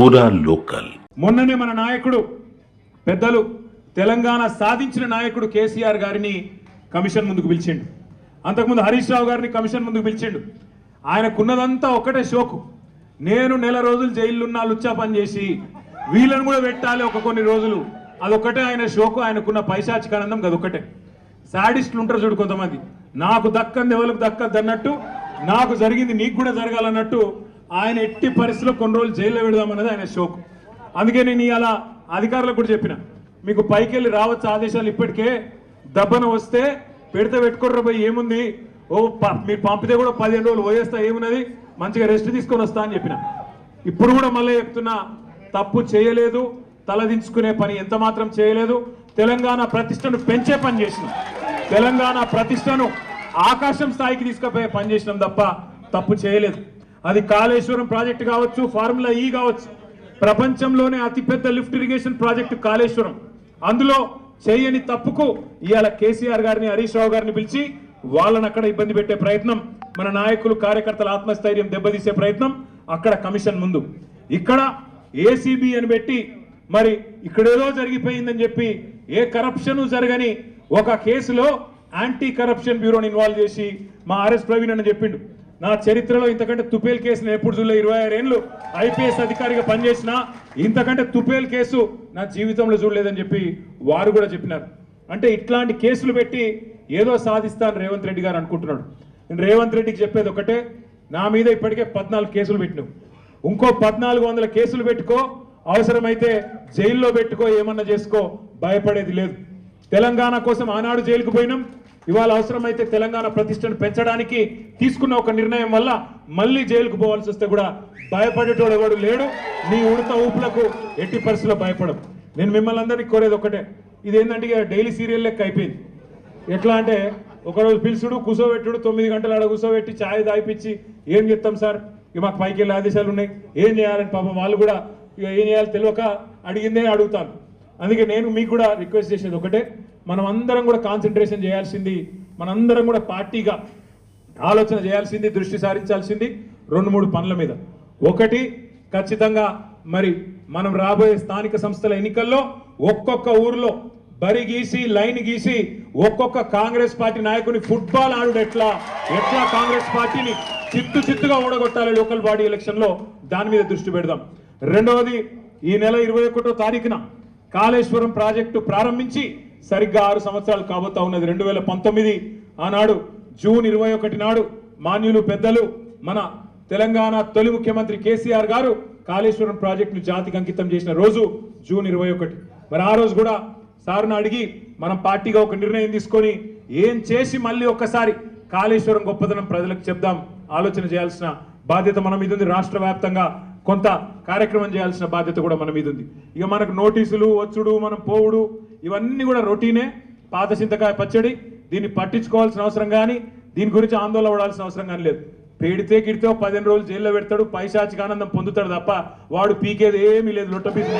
పూరా లోకల్. మొన్ననే మన నాయకుడు పెద్దలు తెలంగాణ సాధించిన నాయకుడు కేసీఆర్ గారిని కమిషన్ ముందుకు పిలిచిండు. అంతకుముందు హరీష్ రావు గారిని కమిషన్ ముందుకు పిలిచిండు. ఆయనకున్నదంతా ఒకటే షోకు, నేను నెల రోజులు జైలున్నా లుచ్చా పని చేసి వీళ్ళని కూడా పెట్టాలి ఒక కొన్ని రోజులు, అదొక్కటే ఆయన షోకు. ఆయనకున్న పైశాచికానందం అదొక్కటే. సాడిస్టులు ఉంటారు చూడు కొంతమంది, నాకు దక్కంది ఎవరికి దక్కద్దు అన్నట్టు, నాకు జరిగింది నీకు కూడా జరగాలన్నట్టు ఆయన ఎట్టి పరిస్థితుల్లో కొన్ని రోజులు జైల్లో పెడదామన్నది ఆయన షోకు. అందుకే నేను ఇలా అధికారులకు కూడా చెప్పిన, మీకు పైకి వెళ్ళి రావచ్చు ఆదేశాలు, ఇప్పటికే దబ్బన వస్తే పెడితే పెట్టుకోర్ర పోయి ఏముంది, మీరు పంపితే కూడా 15 రోజులు పోయేస్తా, ఏమున్నది మంచిగా రెస్ట్ తీసుకొని వస్తా అని చెప్పిన. ఇప్పుడు కూడా మళ్ళీ చెప్తున్నా, తప్పు చేయలేదు, తలదించుకునే పని ఎంత మాత్రం చేయలేదు. తెలంగాణ ప్రతిష్టను పెంచే పని చేసినాం, తెలంగాణ ప్రతిష్టను ఆకాశం స్థాయికి తీసుకుపోయే పని చేసినాం తప్ప తప్పు చేయలేదు. అది కాళేశ్వరం ప్రాజెక్టు కావచ్చు, ఫార్ములా ఈ కావచ్చు, ప్రపంచంలోనే అతిపెద్ద లిఫ్ట్ ఇరిగేషన్ ప్రాజెక్టు కాళేశ్వరం. అందులో చేయని తప్పుకు ఇవాళ కేసీఆర్ గారిని హరీష్ రావు గారిని పిలిచి వాళ్ళని అక్కడ ఇబ్బంది పెట్టే ప్రయత్నం, మన నాయకులు కార్యకర్తల ఆత్మస్థైర్యం దెబ్బతీసే ప్రయత్నం అక్కడ కమిషన్ ముందు. ఇక్కడ ఏసీబీ అని పెట్టి మరి ఇక్కడేదో జరిగిపోయిందని చెప్పి ఏ కరప్షన్ జరగని ఒక కేసులో యాంటీ కరప్షన్ బ్యూరోని ఇన్వాల్వ్ చేసి మా ఆర్ఎస్ ప్రవీణ్ అని చెప్పిండు, నా చరిత్రలో ఇంతకంటే తుపేల్ కేసు నేను ఎప్పుడు చూడలే, 26 ఏళ్ళు ఐపీఎస్ అధికారిగా పనిచేసిన ఇంతకంటే తుపేల్ కేసు నా జీవితంలో చూడలేదని చెప్పి వారు కూడా చెప్పినారు. అంటే ఇట్లాంటి కేసులు పెట్టి ఏదో సాధిస్తాను రేవంత్ రెడ్డి గారు అనుకుంటున్నాడు. నేను రేవంత్ రెడ్డికి చెప్పేది ఒకటే, నా మీద ఇప్పటికే 14 కేసులు పెట్టినావు, ఇంకో 1400 కేసులు పెట్టుకో, అవసరమైతే జైల్లో పెట్టుకో, ఏమన్నా చేసుకో, భయపడేది లేదు. తెలంగాణ కోసం ఆనాడు జైలుకు పోయినాం, ఇవాళ అవసరమైతే తెలంగాణ ప్రతిష్టను పెంచడానికి తీసుకున్న ఒక నిర్ణయం వల్ల మళ్ళీ జైలుకు పోవాల్సి వస్తే కూడా భయపడేటోడు ఎవడు లేడు. నీ ఉడత ఊపులకు ఎట్టి పరిస్థితుల్లో భయపడం. నేను మిమ్మల్ని అందరినీ కోరేది ఒకటే, ఇదేంటంటే ఇక డైలీ సీరియల్ లెక్క అయిపోయింది. ఎట్లా అంటే ఒకరోజు పిలుచుడు, కూర్చోబెట్టుడు, 9 గంటలు ఆడ కూర్చోబెట్టి ఛాయ్ దాయిపించి ఏం చెప్తాం సార్, ఇక మాకు పైకి వెళ్ళే ఆదేశాలు ఉన్నాయి, ఏం చేయాలని పాపం వాళ్ళు కూడా ఇక ఏం చేయాలో తెలియక అడిగిందే అడుగుతాను. అందుకే నేను మీకు కూడా రిక్వెస్ట్ చేసేది ఒకటే, మనం అందరం కూడా కాన్సన్ట్రేషన్ చేయాల్సింది, మనందరం కూడా పార్టీగా ఆలోచన చేయాల్సింది, దృష్టి సారించాల్సింది 2-3 పనుల మీద. ఒకటి, ఖచ్చితంగా మరి మనం రాబోయే స్థానిక సంస్థల ఎన్నికల్లో ఒక్కొక్క ఊర్లో బరి గీసి లైన్ గీసి ఒక్కొక్క కాంగ్రెస్ పార్టీ నాయకుని ఫుట్బాల్ ఆడు ఎట్లా కాంగ్రెస్ పార్టీని చిత్తుగా ఓడగొట్టాలి లోకల్ బాడీ ఎలక్షన్ లో, దాని మీద దృష్టి పెడదాం. రెండవది, ఈ నెల 21వ తారీఖున కాళేశ్వరం ప్రాజెక్టు ప్రారంభించి సరిగ్గా 6 సంవత్సరాలు కాబోతా ఉన్నది. 2019 ఆనాడు జూన్ 21 నాడు మాన్యులు పెద్దలు మన తెలంగాణ తొలి ముఖ్యమంత్రి కేసీఆర్ గారు కాళేశ్వరం ప్రాజెక్టును జాతికి అంకితం చేసిన రోజు జూన్ 21. మరి ఆ రోజు కూడా సార్ను అడిగి మనం పార్టీగా ఒక నిర్ణయం తీసుకొని ఏం చేసి మళ్ళీ ఒక్కసారి కాళేశ్వరం గొప్పదనం ప్రజలకు చెప్దాం, ఆలోచన చేయాల్సిన బాధ్యత మన మీద ఉంది. రాష్ట్ర వ్యాప్తంగా కొంత కార్యక్రమం చేయాల్సిన బాధ్యత కూడా మన మీద ఉంది. ఇక మనకు నోటీసులు వచ్చుడు, మనం పోవుడు, ఇవన్నీ కూడా రొటీనే, పాత చింతకాయ పచ్చడి. దీన్ని పట్టించుకోవాల్సిన అవసరం కానీ, దీని గురించి ఆందోళన పడాల్సిన అవసరం కానీ లేదు. పెడితే గిడితే 15 రోజులు జైల్లో పెడతాడు, పైశాచిక ఆనందం పొందుతాడు తప్ప వాడు పీకేది ఏమీ లేదు. లొట్ట పీసు